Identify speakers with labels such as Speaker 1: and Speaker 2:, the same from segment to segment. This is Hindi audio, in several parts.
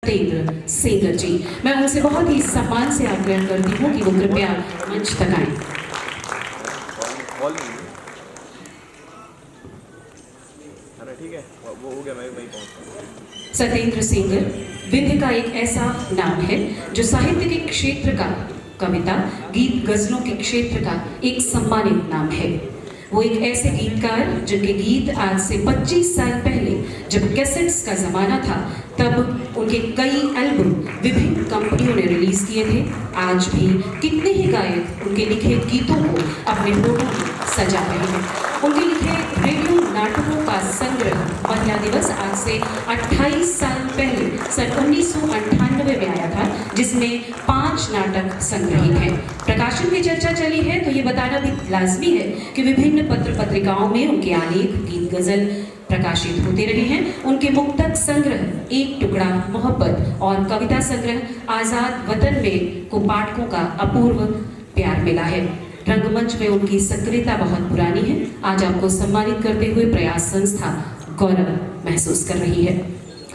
Speaker 1: सत्येंद्र सिंगर जी, मैं उनसे बहुत ही सम्मान से आग्रह करती हूँ कि वो कृपया मंच तक आएं।
Speaker 2: ठीक है, वो हो गया, मैं वहीं पहुंच।
Speaker 1: सत्येंद्र सिंगर विंध्य का एक ऐसा नाम है जो साहित्य के क्षेत्र का, कविता, गीत, गजलों के क्षेत्र का एक सम्मानित नाम है। वो एक ऐसे गीतकार जिनके गीत आज से 25 साल पहले जब कैसेट्स का जमाना था तब उनके कई एल्बम विभिन्न कंपनियों ने रिलीज किए थे। आज भी कितने ही गायक उनके लिखे गीतों को अपने होठों में सजा रहे हैं। उनके लिखे रेडियो नाटकों का संग्रह महिला दिवस आज से 28 साल पहले सन 1998 में आया था, जिसमें 5 नाटक संग्रहित हैं। प्रकाशन की चर्चा चली है तो ये बताना भी लाजमी है कि विभिन्न पत्र पत्रिकाओं में उनके आलेख, गीत, गजल प्रकाशित होते रहे हैं। उनके मुक्तक संग्रह एक टुकड़ा मोहब्बत और कविता संग्रह आजाद वतन में को पाठकों का अपूर्व प्यार मिला है। रंगमंच में उनकी सक्रियता बहुत पुरानी है। आज आपको सम्मानित करते हुए प्रयास संस्था गौरव महसूस कर रही है।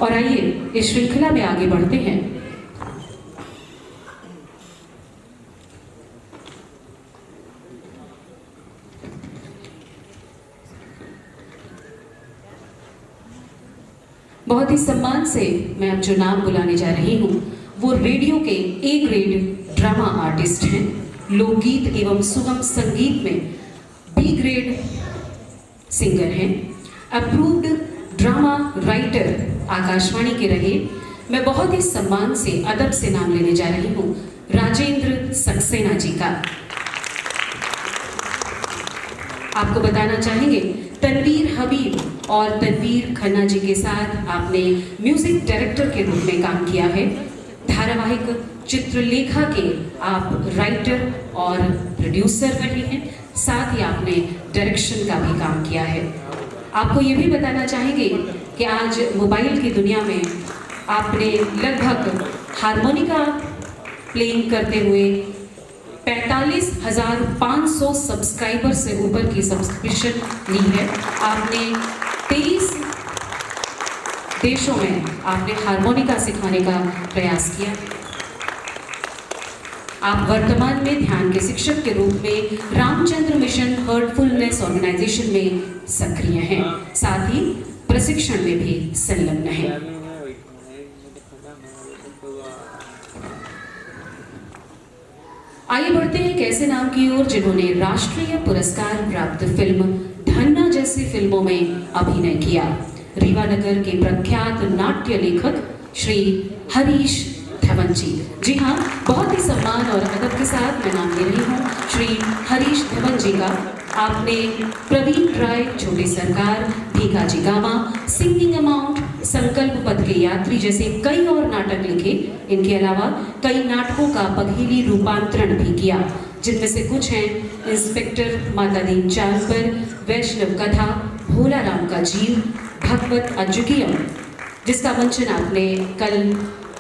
Speaker 1: और आइए इस श्रृंखला में आगे बढ़ते हैं। बहुत ही सम्मान से मैं अब जो नाम बुलाने जा रही हूँ वो रेडियो के ए ग्रेड ड्रामा आर्टिस्ट हैं। लोकगीत एवं सुगम संगीत में बी ग्रेड सिंगर हैं। अप्रूव्ड ड्रामा राइटर आकाशवाणी के रहे। मैं बहुत ही सम्मान से, अदब से नाम लेने जा रही हूँ राजेंद्र सक्सेना जी का। आपको बताना चाहेंगे तनवीर हबीब और तनवीर खन्ना जी के साथ आपने म्यूजिक डायरेक्टर के रूप में काम किया है। धारावाहिक चित्रलेखा के आप राइटर और प्रोड्यूसर रहे हैं। साथ ही आपने डायरेक्शन का भी काम किया है। आपको ये भी बताना चाहेंगे कि आज मोबाइल की दुनिया में आपने लगभग हारमोनिका प्लेइंग करते हुए 45,500 सब्सक्राइबर से ऊपर की सब्सक्रिप्शन ली है। आपने 23 देशों में आपने हारमोनिका सिखाने का प्रयास किया। आप वर्तमान में ध्यान के शिक्षक के रूप में रामचंद्र मिशन हर्टफुलनेस ऑर्गेनाइजेशन में सक्रिय हैं। साथ ही प्रशिक्षण में भी संलग्न हैं। आइए बढ़ते हैं एक ऐसे नाम की ओर जिन्होंने राष्ट्रीय पुरस्कार प्राप्त फिल्म धन्ना जैसी फिल्मों में अभिनय किया। रीवानगर के प्रख्यात नाट्य लेखक श्री हरीश धवन जी। जी हाँ, बहुत ही सम्मान और अदब के साथ मैं नाम ले रही हूँ श्री हरीश धवन जी का। आपने प्रवीण राय, छोटे सरकार, भीखाजी गामा, सिंगिंग अमाउंट, संकल्प पथ के यात्री जैसे कई और नाटक लिखे। इनके अलावा कई नाटकों का पघेली रूपांतरण भी किया, जिनमें से कुछ हैं इंस्पेक्टर मातादीन चाल पर, वैष्णव कथा, भोला राम का जीव, भगवत अजुगियम जिसका मंचन आपने कल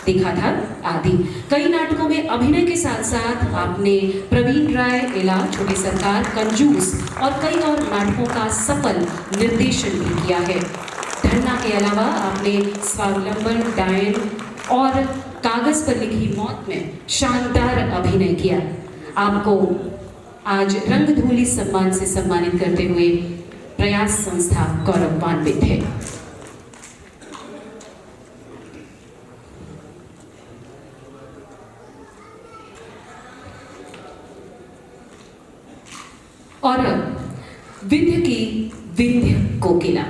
Speaker 1: देखा था, आदि। कई नाटकों में अभिनय के साथ साथ आपने प्रवीण राय, इला, छोटे सरकार, कंजूस और कई और नाटकों का सफल निर्देशन भी किया है। धन्ना के अलावा आपने स्वावलंबन, डायन और कागज पर लिखी मौत में शानदार अभिनय किया। आपको आज रंगधूली सम्मान से सम्मानित करते हुए प्रयास संस्था गौरवान्वित है। और विंध्य की विंध्य कोकिला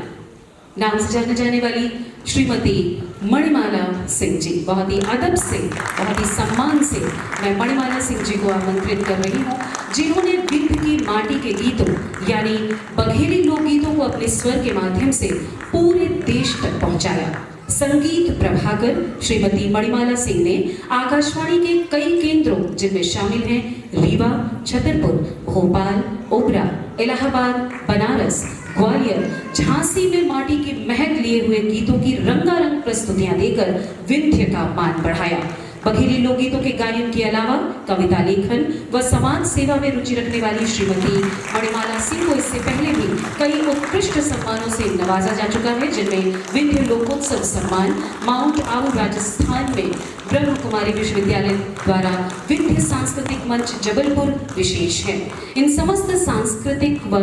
Speaker 1: नाम से जाने जाने वाली श्रीमती मणिमाला सिंह जी। बहुत ही अदब से, बहुत ही सम्मान से मैं मणिमाला सिंह जी को आमंत्रित कर रही हूँ, जिन्होंने विंध्य की माटी के गीतों यानी बघेली लोकगीतों को अपने स्वर के माध्यम से पूरे देश तक पहुँचाया। संगीत प्रभाकर श्रीमती मणिमाला सिंह ने आकाशवाणी के कई केंद्रों जिनमें शामिल हैं रीवा, छतरपुर, भोपाल, ओबरा, इलाहाबाद, बनारस, ग्वालियर, झांसी में माटी की महक लिए हुए गीतों की रंगारंग प्रस्तुतियां देकर विंध्य का मान बढ़ाया। बघेली लोकगीतों के गायन के अलावा कविता लेखन व समाज सेवा में रुचि रखने वाली श्रीमती मणिमाला सिंह को इससे पहले भी कई उत्कृष्ट सम्मानों से नवाजा जा चुका है, जिनमें विंध्य लोकोत्सव सम्मान, माउंट आबू राजस्थान में ब्रह्म कुमारी विश्वविद्यालय द्वारा विंध्य सांस्कृतिक मंच जबलपुर विशेष है। इन समस्त सांस्कृतिक व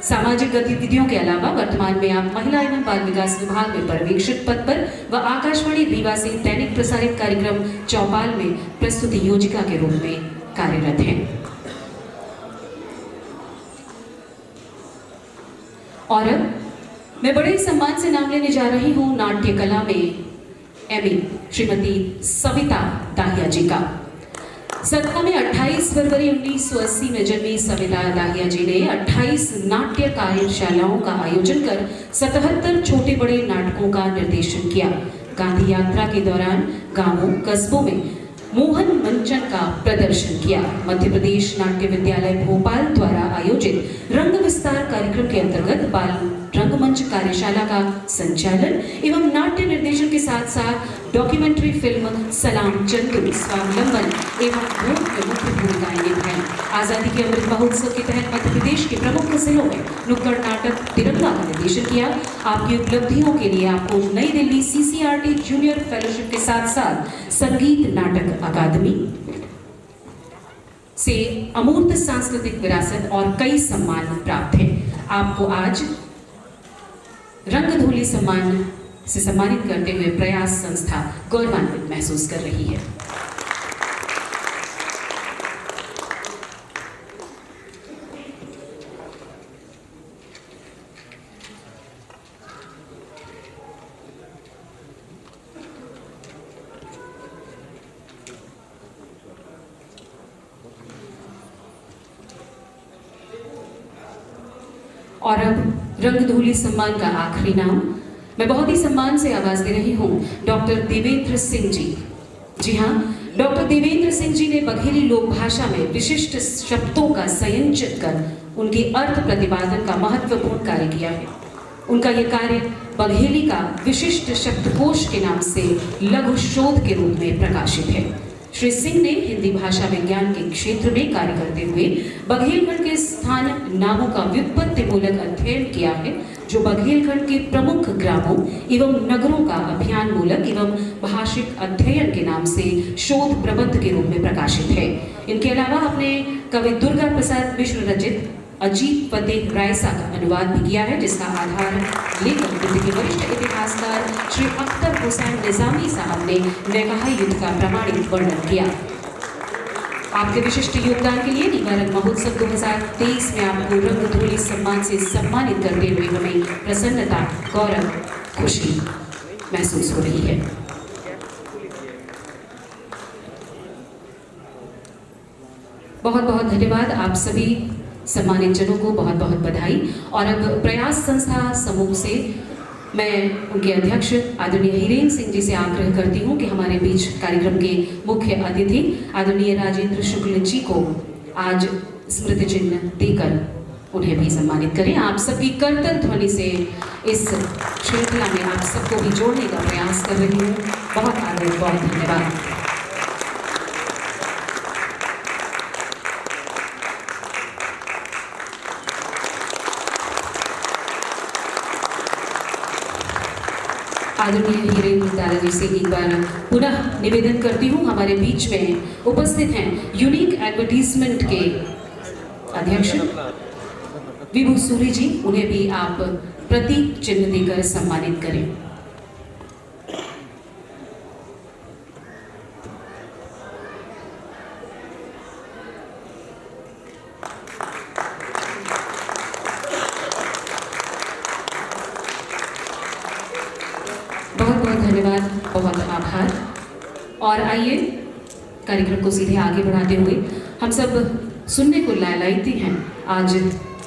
Speaker 1: सामाजिक गतिविधियों के अलावा वर्तमान में आप महिला एवं बाल विकास विभाग में पर्यवेक्षक पद पर व आकाशवाणी रीवा से दैनिक प्रसारित कार्यक्रम चौपाल में प्रस्तुति योजिका के रूप में कार्यरत हैं। और अब मैं बड़े सम्मान से नाम लेने जा रही हूं नाट्य कला में एमए श्रीमती सविता दाहिया जी का। सतना में 28 फरवरी 1980 में जन्मी सविता दाहिया जी ने 28 नाट्य कार्यशालाओं का आयोजन कर 77 छोटे बड़े नाटकों का निर्देशन किया। गांधी यात्रा के दौरान गांवों कस्बों में मोहन मंचन का प्रदर्शन किया। मध्य प्रदेश नाट्य विद्यालय भोपाल द्वारा आयोजित रंग विस्तार कार्यक्रम के अंतर्गत बाल रंगमंच कार्यशाला का संचालन एवं नाट्य निर्देशन के साथ साथ डॉक्यूमेंट्री फिल्म सलाम चंद्र स्वावलंबन एवं भूख में मुख्य भूमिकाएं निभाई। आजादी के अमृत महोत्सव के तहत मध्य प्रदेश के प्रमुख जिलों में नुक्कड़ नाटक तिरंगा का निर्देशन किया। आपकी उपलब्धियों के लिए आपको नई दिल्ली CCRT जूनियर फेलोशिप के साथ साथ संगीत नाटक अकादमी से अमूर्त सांस्कृतिक विरासत और कई सम्मान प्राप्त हैं। आपको आज रंगधूली सम्मान से सम्मानित करते हुए प्रयास संस्था गौरवान्वित महसूस कर रही है। और अब रंगधूली सम्मान का आखिरी नाम मैं बहुत ही सम्मान से आवाज दे रही हूँ डॉक्टर देवेंद्र सिंह जी। जी हाँ, डॉक्टर देवेंद्र सिंह जी ने बघेली लोक भाषा में विशिष्ट शब्दों का संयोजन कर उनके अर्थ प्रतिपादन का महत्वपूर्ण कार्य किया है। उनका यह कार्य बघेली का विशिष्ट शब्दकोश के नाम से लघु शोध के रूप में प्रकाशित है। श्री सिंह ने हिंदी भाषा विज्ञान के क्षेत्र में कार्य करते हुए बघेलखंड के स्थान नामों का व्युत्पत्ति मूलक अध्ययन किया है, जो बघेलखंड के प्रमुख ग्रामों एवं नगरों का अभियान मूलक एवं भाषिक अध्ययन के नाम से शोध प्रबंध के रूप में प्रकाशित है। इनके अलावा आपने कवि दुर्गा प्रसाद मिश्र रचित अजीत फतेह रायसा का अनुवाद भी किया है, जिसका आधार लेकर दिल्ली के वरिष्ठ इतिहासकार श्री अख्तर हुसैन निजामी साहब ने नगाह युद्ध का प्रामाणिक वर्णन किया। आपके विशिष्ट योगदान के लिए रीवा रंग महोत्सव 2023 में आपको रंगधूली सम्मान से सम्मानित करते हुए हमें प्रसन्नता, गौरव, खुशी महसूस हो रही है। बहुत बहुत धन्यवाद आप सभी सम्मानित जनों को, बहुत बहुत बधाई। और अब प्रयास संस्था समूह से मैं उनके अध्यक्ष आदरणीय हीरेन सिंह जी से आग्रह करती हूं कि हमारे बीच कार्यक्रम के मुख्य अतिथि आदरणीय राजेंद्र शुक्ल जी को आज स्मृति चिन्ह देकर उन्हें भी सम्मानित करें। आप सबकी करतल ध्वनि से इस श्रृंखला में आप सबको भी जोड़ने का प्रयास कर रही हूँ। बहुत आदर, बहुत धन्यवाद। आदरणीय हीरेन्द्र दादाजी से एक बार पुनः निवेदन करती हूँ, हमारे बीच में उपस्थित हैं यूनिक एडवर्टीजमेंट के अध्यक्ष विभू सूरी जी, उन्हें भी आप प्रतीक चिन्ह देकर सम्मानित करें। बहुत बहुत धन्यवाद, बहुत आभार। और आइए कार्यक्रम को सीधे आगे बढ़ाते हुए हम सब सुनने को लायलाते हैं आज